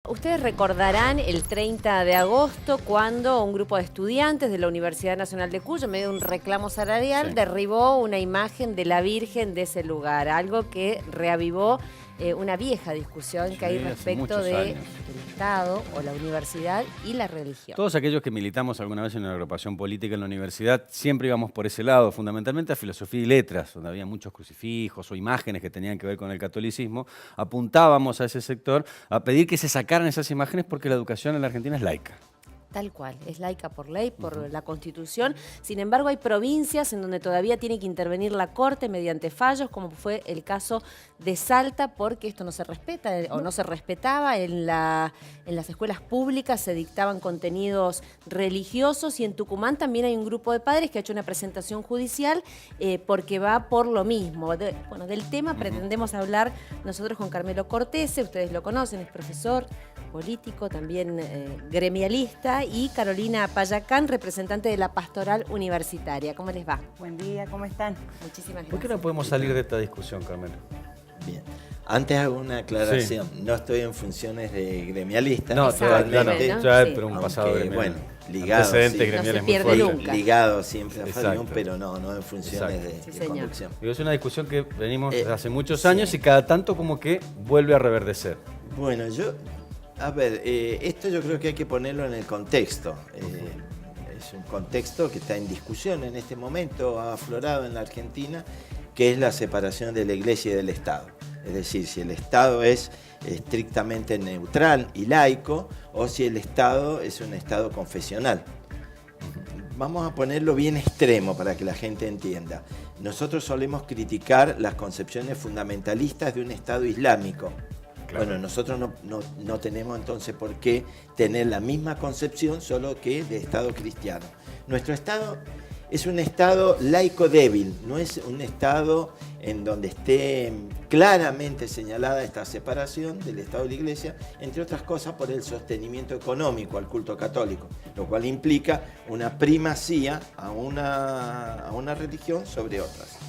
Ustedes recordarán el 30 de agosto cuando un grupo de estudiantes de la Universidad Nacional de Cuyo, en medio de un reclamo salarial, derribó una imagen de la Virgen de ese lugar, algo que reavivó una vieja discusión que hay respecto del Estado o la universidad y la religión. Todos aquellos que militamos alguna vez en una agrupación política en la universidad siempre íbamos por ese lado, fundamentalmente a filosofía y letras, donde había muchos crucifijos o imágenes que tenían que ver con el catolicismo. Apuntábamos a ese sector a pedir que se sacaran esas imágenes porque la educación en la Argentina es laica. Tal cual, es laica por ley, por la Constitución. Sin embargo, hay provincias en donde todavía tiene que intervenir la Corte mediante fallos, como fue el caso de Salta, porque esto no se respeta o no se respetaba. En las escuelas públicas se dictaban contenidos religiosos y en Tucumán también hay un grupo de padres que ha hecho una presentación judicial porque va por lo mismo. Del tema pretendemos hablar nosotros con Carmelo Cortese, ustedes lo conocen, es profesor político, también gremialista, y Carolina Payacán, representante de la Pastoral Universitaria. ¿Cómo les va? Buen día, ¿cómo están? Muchísimas gracias. ¿Por qué no podemos salir de esta discusión, Carmelo? Bien. Antes hago una aclaración. Sí. No estoy en funciones de gremialista. No, actualmente, ¿no? Ya, pero un pasado gremial. Bueno, ligado, ligado siempre a Farión, pero no en funciones de conducción. Digo, es una discusión que venimos desde hace muchos años y cada tanto como que vuelve a reverdecer. Bueno, esto yo creo que hay que ponerlo en el contexto. Es un contexto que está en discusión en este momento, ha aflorado en la Argentina, que es la separación de la Iglesia y del Estado. Es decir, si el Estado es estrictamente neutral y laico o si el Estado es un Estado confesional. Vamos a ponerlo bien extremo para que la gente entienda. Nosotros solemos criticar las concepciones fundamentalistas de un Estado islámico. Claro. Bueno, nosotros no tenemos entonces por qué tener la misma concepción, solo que de Estado cristiano. Nuestro Estado es un Estado laico débil, no es un Estado en donde esté claramente señalada esta separación del Estado y la Iglesia, entre otras cosas por el sostenimiento económico al culto católico, lo cual implica una primacía a una religión sobre otras.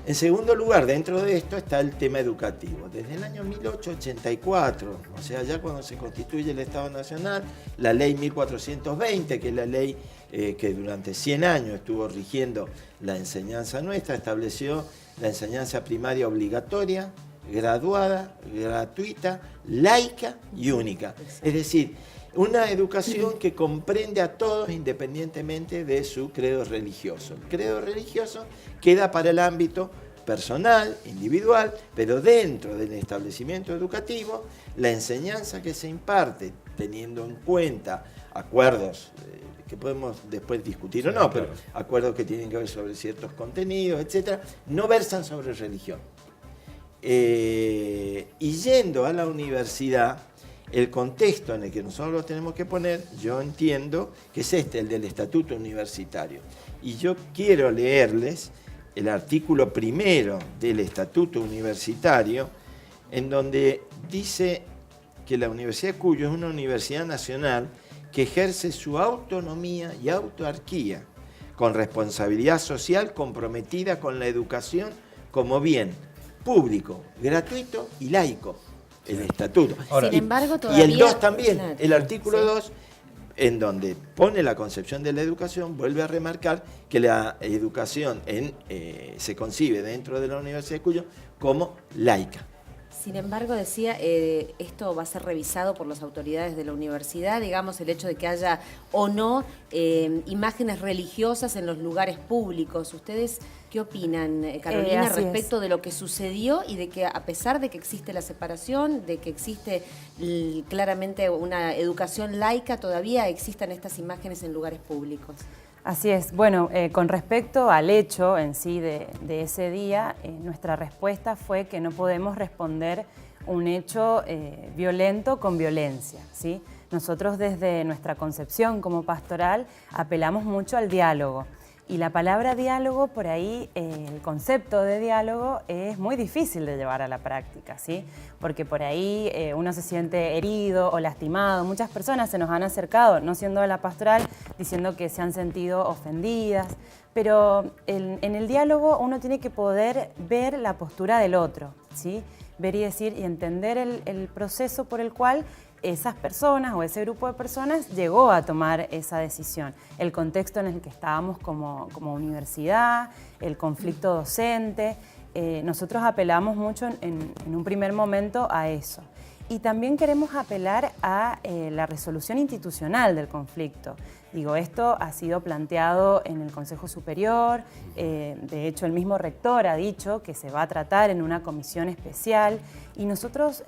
En segundo lugar, dentro de esto está el tema educativo. Desde el año 1884, o sea, ya cuando se constituye el Estado Nacional, la ley 1420, que es la ley que durante 100 años estuvo rigiendo la enseñanza nuestra, estableció la enseñanza primaria obligatoria, graduada, gratuita, laica y única. Es decir, una educación que comprende a todos independientemente de su credo religioso. El credo religioso queda para el ámbito personal, individual, pero dentro del establecimiento educativo, la enseñanza que se imparte, teniendo en cuenta acuerdos que podemos después discutir o no, pero acuerdos que tienen que ver sobre ciertos contenidos, etcétera, no versan sobre religión. Y yendo a la universidad, el contexto en el que nosotros lo tenemos que poner, yo entiendo que es el del Estatuto Universitario. Y yo quiero leerles el artículo primero del Estatuto Universitario, en donde dice que la Universidad de Cuyo es una universidad nacional que ejerce su autonomía y autarquía, con responsabilidad social comprometida con la educación como bien público, gratuito y laico. El estatuto. Ahora, sin embargo, todavía, y el 2 también, el artículo 2, en donde pone la concepción de la educación, vuelve a remarcar que la educación se concibe dentro de la Universidad de Cuyo como laica. Sin embargo, decía, esto va a ser revisado por las autoridades de la universidad, digamos, el hecho de que haya o no imágenes religiosas en los lugares públicos. ¿Ustedes qué opinan, Carolina, respecto de lo que sucedió y de que a pesar de que existe la separación, de que existe claramente una educación laica, todavía existan estas imágenes en lugares públicos? Así es. Bueno, con respecto al hecho en sí de ese día, nuestra respuesta fue que no podemos responder un hecho violento con violencia, ¿sí? Nosotros desde nuestra concepción como pastoral apelamos mucho al diálogo. Y la palabra diálogo, por ahí, el concepto de diálogo es muy difícil de llevar a la práctica, ¿sí? Porque por ahí uno se siente herido o lastimado. Muchas personas se nos han acercado, no siendo de la pastoral, diciendo que se han sentido ofendidas. Pero en el diálogo uno tiene que poder ver la postura del otro, ¿sí? Ver y decir y entender el proceso por el cual esas personas o ese grupo de personas llegó a tomar esa decisión. El contexto en el que estábamos como universidad, el conflicto docente, nosotros apelamos mucho en un primer momento a eso. Y también queremos apelar a la resolución institucional del conflicto. Digo, esto ha sido planteado en el Consejo Superior, de hecho el mismo rector ha dicho que se va a tratar en una comisión especial y nosotros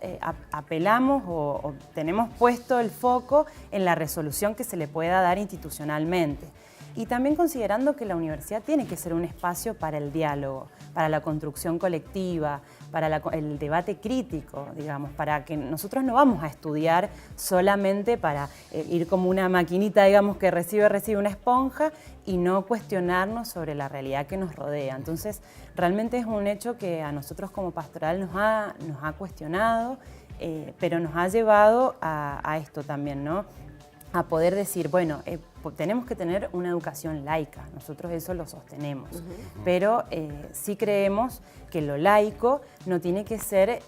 apelamos o tenemos puesto el foco en la resolución que se le pueda dar institucionalmente. Y también considerando que la universidad tiene que ser un espacio para el diálogo, para la construcción colectiva, para el debate crítico, digamos, para que nosotros no vamos a estudiar solamente para ir como una maquinita, digamos, que recibe una esponja y no cuestionarnos sobre la realidad que nos rodea. Entonces, realmente es un hecho que a nosotros como pastoral nos ha cuestionado, pero nos ha llevado a esto también, ¿no? A poder decir, bueno, tenemos que tener una educación laica, nosotros eso lo sostenemos, pero sí creemos que lo laico no tiene que ser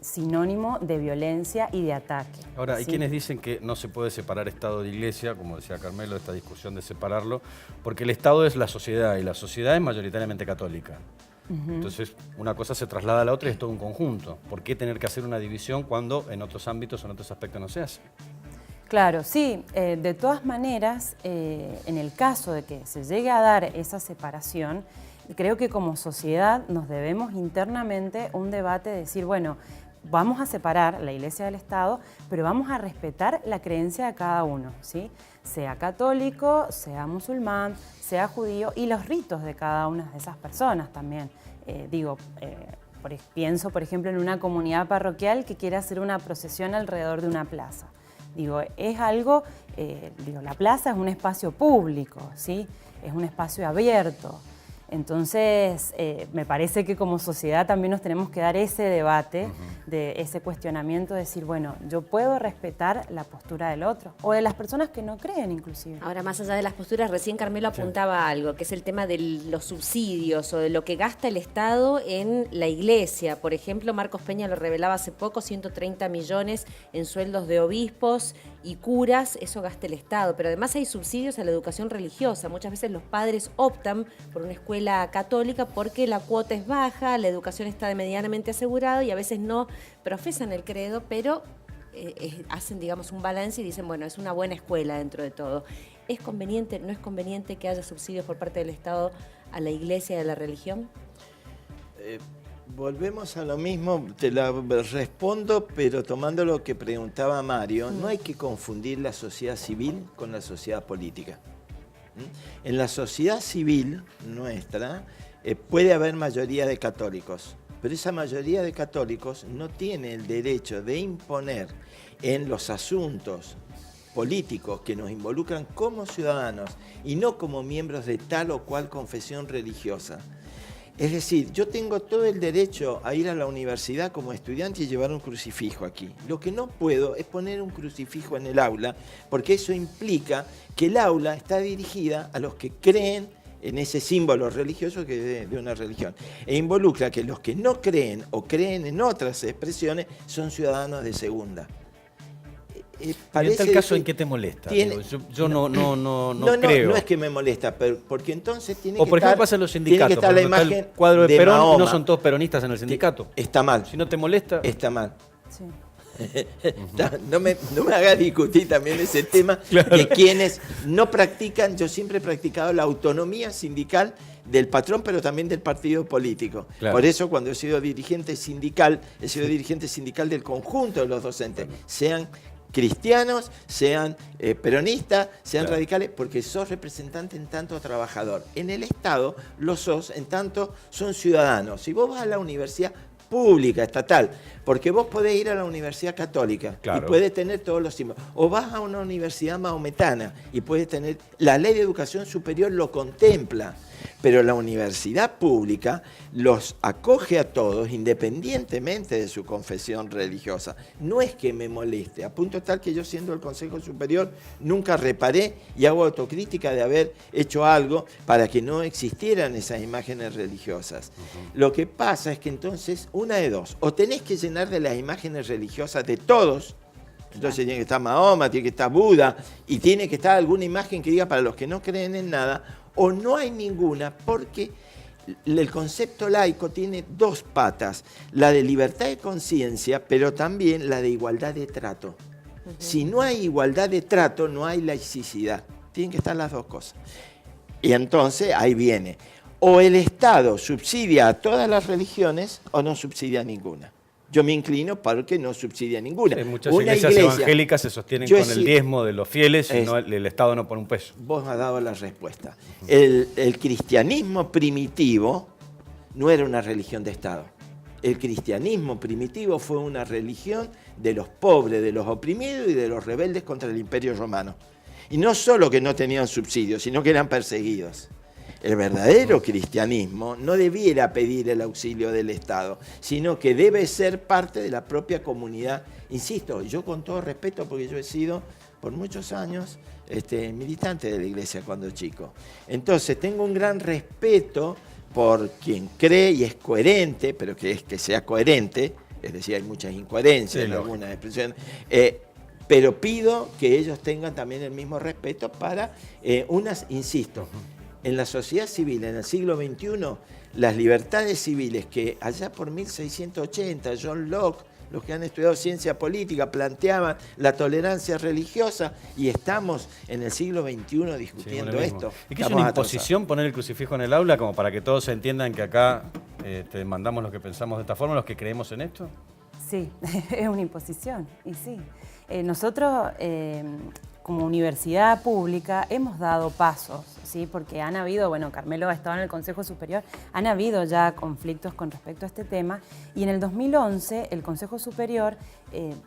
sinónimo de violencia y de ataque. Ahora, hay ¿sí? quienes dicen que no se puede separar Estado de Iglesia, como decía Carmelo, esta discusión de separarlo, porque el Estado es la sociedad y la sociedad es mayoritariamente católica. Entonces, una cosa se traslada a la otra y es todo un conjunto. ¿Por qué tener que hacer una división cuando en otros ámbitos o en otros aspectos no se hace? Claro, sí. De todas maneras, en el caso de que se llegue a dar esa separación, creo que como sociedad nos debemos internamente un debate de decir, bueno, vamos a separar la Iglesia del Estado, pero vamos a respetar la creencia de cada uno, ¿sí? Sea católico, sea musulmán, sea judío, y los ritos de cada una de esas personas también. Pienso, por ejemplo, en una comunidad parroquial que quiere hacer una procesión alrededor de una plaza. Digo, es algo, la plaza es un espacio público, ¿sí? Es un espacio abierto. Entonces, me parece que como sociedad también nos tenemos que dar ese debate, de ese cuestionamiento, de decir, bueno, yo puedo respetar la postura del otro, o de las personas que no creen inclusive. Ahora, más allá de las posturas, recién Carmelo apuntaba a algo, que es el tema de los subsidios o de lo que gasta el Estado en la Iglesia. Por ejemplo, Marcos Peña lo revelaba hace poco, 130 millones en sueldos de obispos y curas, eso gasta el Estado. Pero además hay subsidios a la educación religiosa. Muchas veces los padres optan por una escuela católica porque la cuota es baja, la educación está medianamente asegurada y a veces no profesan el credo, pero hacen, digamos, un balance y dicen, bueno, es una buena escuela dentro de todo. ¿Es conveniente, no es conveniente que haya subsidios por parte del Estado a la Iglesia y a la religión? Volvemos a lo mismo, te la respondo, pero tomando lo que preguntaba Mario, no hay que confundir la sociedad civil con la sociedad política. En la sociedad civil nuestra puede haber mayoría de católicos, pero esa mayoría de católicos no tiene el derecho de imponer en los asuntos políticos que nos involucran como ciudadanos y no como miembros de tal o cual confesión religiosa. Es decir, yo tengo todo el derecho a ir a la universidad como estudiante y llevar un crucifijo aquí. Lo que no puedo es poner un crucifijo en el aula, porque eso implica que el aula está dirigida a los que creen en ese símbolo religioso que es de una religión. E involucra que los que no creen o creen en otras expresiones son ciudadanos de segunda. ¿Y en tal caso en qué te molesta? Digo, yo no creo. No es que me molesta, pero porque entonces tiene que estar... O por ejemplo pasa en los sindicatos, tiene que estar la imagen el cuadro de Perón Mahoma. Y no son todos peronistas en el sindicato. Está mal. Si no te molesta... Está mal. Sí. No me hagas discutir también ese tema de quienes no practican. Yo siempre he practicado la autonomía sindical del patrón, pero también del partido político. Claro. Por eso cuando he sido dirigente sindical del conjunto de los docentes, sean cristianos, sean peronistas, sean radicales, porque sos representante en tanto trabajador. En el Estado lo sos en tanto son ciudadanos. Si vos vas a la universidad pública, estatal, porque vos podés ir a la universidad católica y puedes tener todos los símbolos, o vas a una universidad maometana y puedes tener, la ley de educación superior lo contempla, pero la universidad pública los acoge a todos independientemente de su confesión religiosa. No es que me moleste, a punto tal que yo siendo el Consejo Superior nunca reparé y hago autocrítica de haber hecho algo para que no existieran esas imágenes religiosas. Lo que pasa es que entonces, una de dos, o tenés que llenar de las imágenes religiosas de todos, Entonces tiene que estar Mahoma, tiene que estar Buda y tiene que estar alguna imagen que diga para los que no creen en nada, o no hay ninguna, porque el concepto laico tiene dos patas, la de libertad de conciencia, pero también la de igualdad de trato. Si no hay igualdad de trato, no hay laicidad. Tienen que estar las dos cosas. Y entonces ahí viene, o el Estado subsidia a todas las religiones o no subsidia a ninguna. Yo me inclino porque no subsidia a ninguna. Sí, muchas iglesias evangélicas se sostienen con el diezmo de los fieles y no, el Estado no pone un peso. Vos has dado la respuesta. El cristianismo primitivo no era una religión de Estado. El cristianismo primitivo fue una religión de los pobres, de los oprimidos y de los rebeldes contra el Imperio Romano. Y no solo que no tenían subsidios, sino que eran perseguidos. El verdadero cristianismo no debiera pedir el auxilio del Estado, sino que debe ser parte de la propia comunidad. Insisto, yo con todo respeto, porque yo he sido por muchos años militante de la iglesia cuando chico. Entonces tengo un gran respeto por quien cree y es coherente, pero que es que sea coherente, es decir, hay muchas incoherencias en algunas expresiones, pero pido que ellos tengan también el mismo respeto para insisto, en la sociedad civil, en el siglo XXI, las libertades civiles que allá por 1680, John Locke, los que han estudiado ciencia política, planteaban la tolerancia religiosa y estamos en el siglo XXI discutiendo esto. ¿Y qué es una imposición poner el crucifijo en el aula como para que todos entiendan que acá mandamos los que pensamos de esta forma, los que creemos en esto? Sí, es una imposición, y sí. Nosotros, como universidad pública, hemos dado pasos, ¿sí? Porque han habido, bueno, Carmelo ha estado en el Consejo Superior, han habido ya conflictos con respecto a este tema, y en el 2011 el Consejo Superior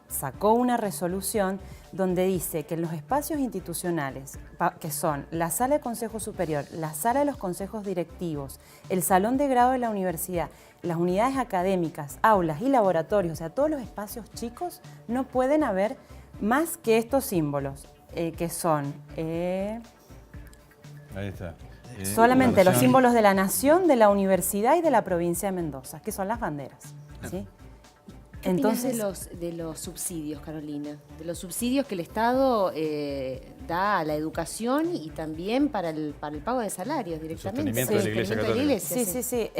sacó una resolución donde dice que en los espacios institucionales, que son la sala de Consejo Superior, la sala de los consejos directivos, el salón de grado de la universidad, las unidades académicas, aulas y laboratorios, o sea, todos los espacios chicos, no pueden haber más que estos símbolos, que son ahí está. Solamente los símbolos de la nación, de la universidad y de la provincia de Mendoza, que son las banderas, ¿sí? ¿Qué entonces de los subsidios, Carolina? De los subsidios que el Estado da a la educación y también para el pago de salarios directamente. Sostenimiento de la Iglesia Católica. Sí.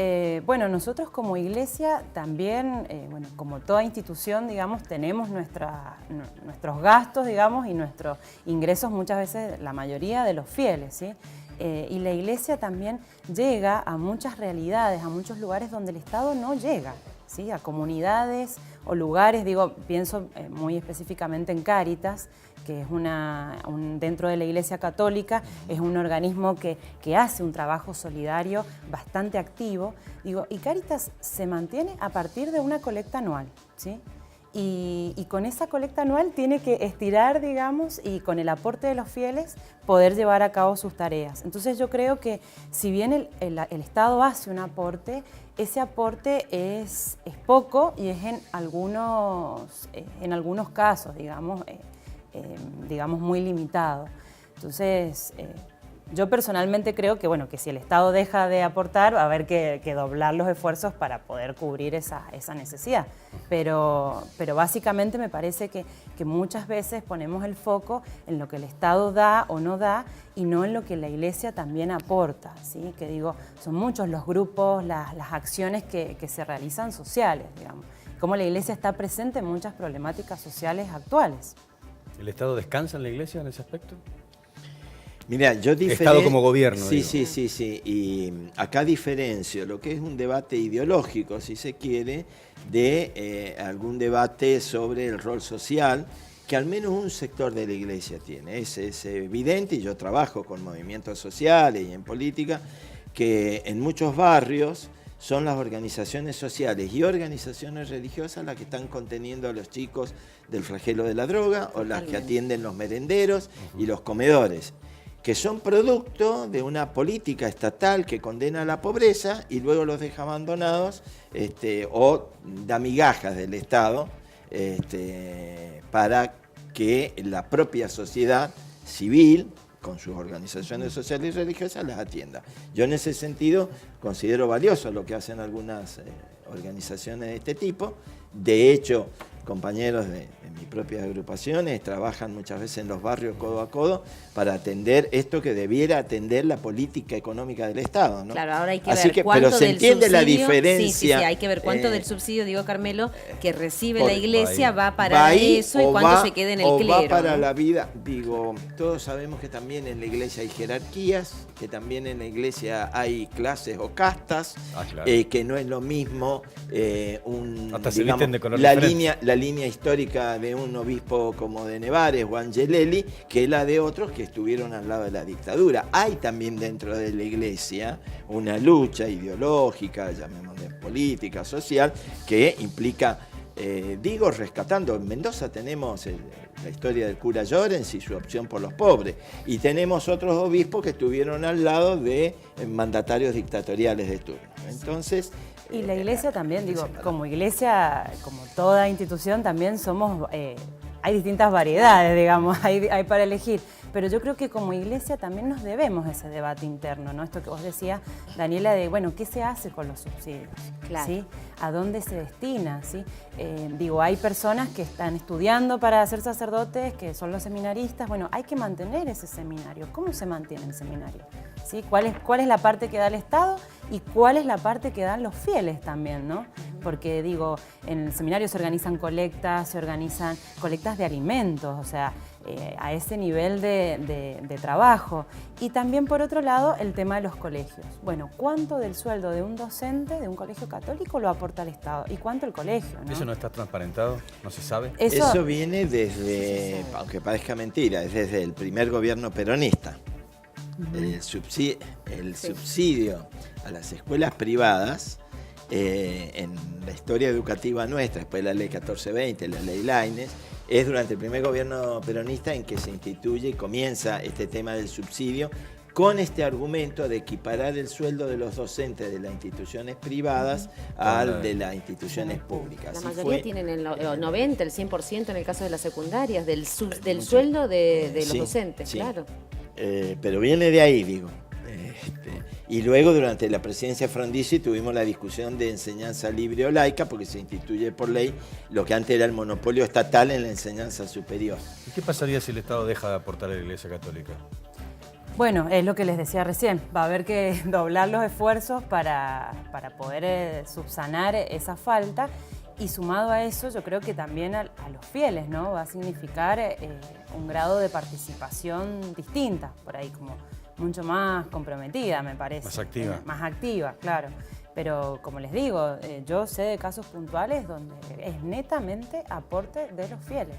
Bueno, nosotros como iglesia también, bueno, como toda institución, digamos, tenemos nuestros gastos, digamos, y nuestros ingresos muchas veces, la mayoría de los fieles, ¿sí? Y la iglesia también llega a muchas realidades, a muchos lugares donde el Estado no llega, ¿sí? A comunidades o lugares, pienso muy específicamente en Cáritas, que es dentro de la Iglesia Católica, es un organismo que hace un trabajo solidario bastante activo, y Cáritas se mantiene a partir de una colecta anual, ¿sí? Y con esa colecta anual tiene que estirar, digamos, y con el aporte de los fieles poder llevar a cabo sus tareas. Entonces yo creo que si bien el Estado hace un aporte, ese aporte es poco y es en algunos casos, digamos muy limitado. Entonces, yo personalmente creo que, bueno, que si el Estado deja de aportar, va a haber que doblar los esfuerzos para poder cubrir esa necesidad. Pero básicamente me parece que muchas veces ponemos el foco en lo que el Estado da o no da y no en lo que la Iglesia también aporta, ¿sí? Que son muchos los grupos, las acciones que se realizan sociales, digamos. Cómo la Iglesia está presente en muchas problemáticas sociales actuales. ¿El Estado descansa en la Iglesia en ese aspecto? Mira, yo Estado como gobierno. Sí. Y acá diferencio lo que es un debate ideológico, si se quiere, de algún debate sobre el rol social que al menos un sector de la iglesia tiene. Es evidente, y yo trabajo con movimientos sociales y en política, que en muchos barrios son las organizaciones sociales y organizaciones religiosas las que están conteniendo a los chicos del flagelo de la droga o las que atienden los merenderos y los comedores, que son producto de una política estatal que condena a la pobreza y luego los deja abandonados o da migajas del Estado para que la propia sociedad civil, con sus organizaciones sociales y religiosas, las atienda. Yo en ese sentido considero valioso lo que hacen algunas organizaciones de este tipo. De hecho, compañeros de mis propias agrupaciones trabajan muchas veces en los barrios codo a codo para atender esto que debiera atender la política económica del Estado, ¿no? Claro, ahora hay que Así ver que, cuánto pero se del entiende subsidio, la diferencia. Sí, hay que ver cuánto del subsidio, digo Carmelo, que recibe la por- iglesia va para ¿Va ahí eso y o cuánto va- se queda en el o clero. va para ¿no? la vida? Digo, todos sabemos que también en la iglesia hay jerarquías, que también en la iglesia hay clases o castas, Claro. que no es lo mismo Hasta se visten de color la diferente. línea histórica de un obispo como de Nevares o Angelelli que la de otros que estuvieron al lado de la dictadura. Hay también dentro de la iglesia una lucha ideológica, llamémosle política, social, que implica, rescatando. En Mendoza tenemos la historia del cura Llorens y su opción por los pobres. Y tenemos otros obispos que estuvieron al lado de mandatarios dictatoriales de turno. Entonces... Y la iglesia también, como iglesia, como toda institución, también somos, hay distintas variedades, digamos, hay para elegir. Pero yo creo que como iglesia también nos debemos ese debate interno, ¿no? Esto que vos decías, Daniela, de, bueno, ¿qué se hace con los subsidios? Claro. ¿Sí? ¿A dónde se destina? ¿Sí? Hay personas que están estudiando para ser sacerdotes, que son los seminaristas. Bueno, hay que mantener ese seminario. ¿Cómo se mantiene el seminario? ¿Sí? ¿Cuál es la parte que da el Estado y cuál es la parte que dan los fieles también, ¿no? Porque, en el seminario se organizan colectas de alimentos, o sea, a ese nivel de trabajo. Y también, por otro lado, el tema de los colegios. Bueno, ¿cuánto del sueldo de un docente de un colegio católico lo aporta el Estado? ¿Y cuánto el colegio? ¿No? ¿Eso no está transparentado? ¿No se sabe? Eso viene desde, aunque parezca mentira, es desde el primer gobierno peronista. El subsidio a las escuelas privadas, en la historia educativa nuestra, después de la ley 1420, la ley Lainez, es durante el primer gobierno peronista en que se instituye y comienza este tema del subsidio con este argumento de equiparar el sueldo de los docentes de las instituciones privadas al de las instituciones públicas. La Así mayoría fue, tienen el 90, el 100% en el caso de las secundarias, del sueldo de los docentes, sí. claro. Pero viene de ahí, digo. Y luego, durante la presidencia de Frondizi, tuvimos la discusión de enseñanza libre o laica, porque se instituye por ley lo que antes era el monopolio estatal en la enseñanza superior. ¿Y qué pasaría si el Estado deja de aportar a la Iglesia Católica? Bueno, es lo que les decía recién, va a haber que doblar los esfuerzos para poder subsanar esa falta, y sumado a eso yo creo que también a los fieles, ¿no? Va a significar un grado de participación distinta, por ahí como mucho más comprometida, me parece. Más activa. Más activa, claro. Pero como les digo, yo sé de casos puntuales donde es netamente aporte de los fieles,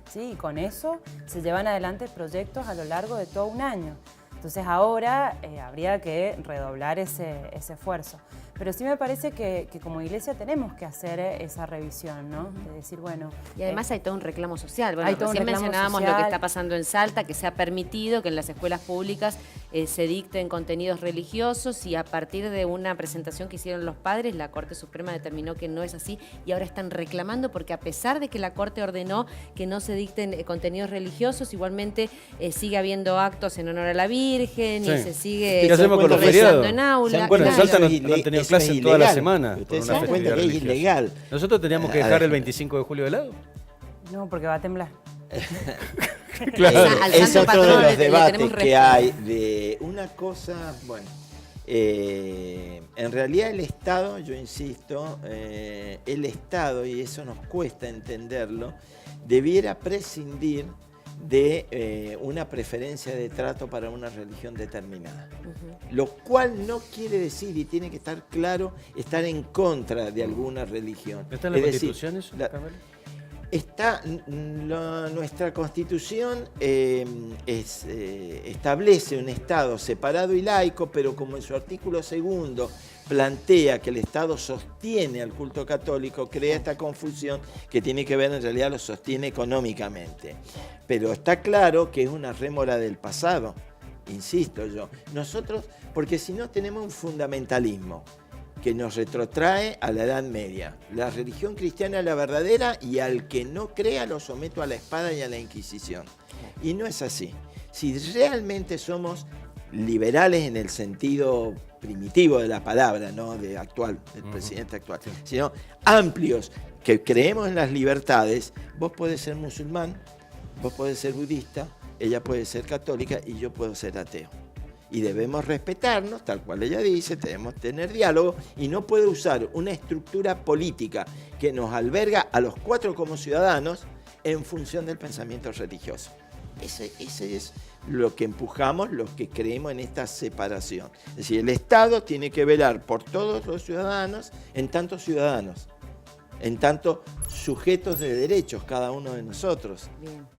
¿sí? Y con eso se llevan adelante proyectos a lo largo de todo un año. Entonces ahora habría que redoblar ese esfuerzo. Pero sí me parece que como iglesia tenemos que hacer esa revisión, ¿no? De decir, bueno... Y además hay todo un reclamo social. Bueno, hay todo un recién reclamo mencionábamos social. lo que está pasando en Salta, que se ha permitido que en las escuelas públicas se dicten contenidos religiosos, y a partir de una presentación que hicieron los padres, la Corte Suprema determinó que no es así, y ahora están reclamando porque, a pesar de que la Corte ordenó que no se dicten contenidos religiosos, igualmente sigue habiendo actos en honor a la Virgen, Sí. y se sigue ¿Y qué hacemos con los rezando feriados? en aula. Bueno, en Claro. Salta no Eso han tenido es clases toda la ilegal. semana por Ustedes una se dan cuenta festividad que es religiosa. ilegal. ¿Nosotros teníamos que dejar el 25 de julio de lado? No, porque va a temblar. Claro. Al Es santo otro de patrón los le debates tenemos que respeto. hay de una cosa, bueno, en realidad el Estado, yo insisto, el Estado, y eso nos cuesta entenderlo, debiera prescindir de una preferencia de trato para una religión determinada. Lo cual no quiere decir, y tiene que estar claro, estar en contra de alguna religión. ¿Está en la Es decir, Constitución eso, Carmelo? Nuestra Constitución establece un Estado separado y laico, pero como en su artículo 2 plantea que el Estado sostiene al culto católico, crea esta confusión que tiene que ver, en realidad lo sostiene económicamente. Pero está claro que es una rémora del pasado, insisto yo. Nosotros, porque si no tenemos un fundamentalismo que nos retrotrae a la Edad Media. La religión cristiana es la verdadera, y al que no crea lo someto a la espada y a la Inquisición. Y no es así. Si realmente somos liberales en el sentido primitivo de la palabra, no de actual, del presidente actual, sino amplios, que creemos en las libertades, vos podés ser musulmán, vos podés ser budista, ella puede ser católica y yo puedo ser ateo. Y debemos respetarnos, tal cual ella dice, debemos tener diálogo y no puede usar una estructura política que nos alberga a los 4 como ciudadanos en función del pensamiento religioso. Ese es lo que empujamos, los que creemos en esta separación. Es decir, el Estado tiene que velar por todos los ciudadanos, en tanto sujetos de derechos cada uno de nosotros. Bien.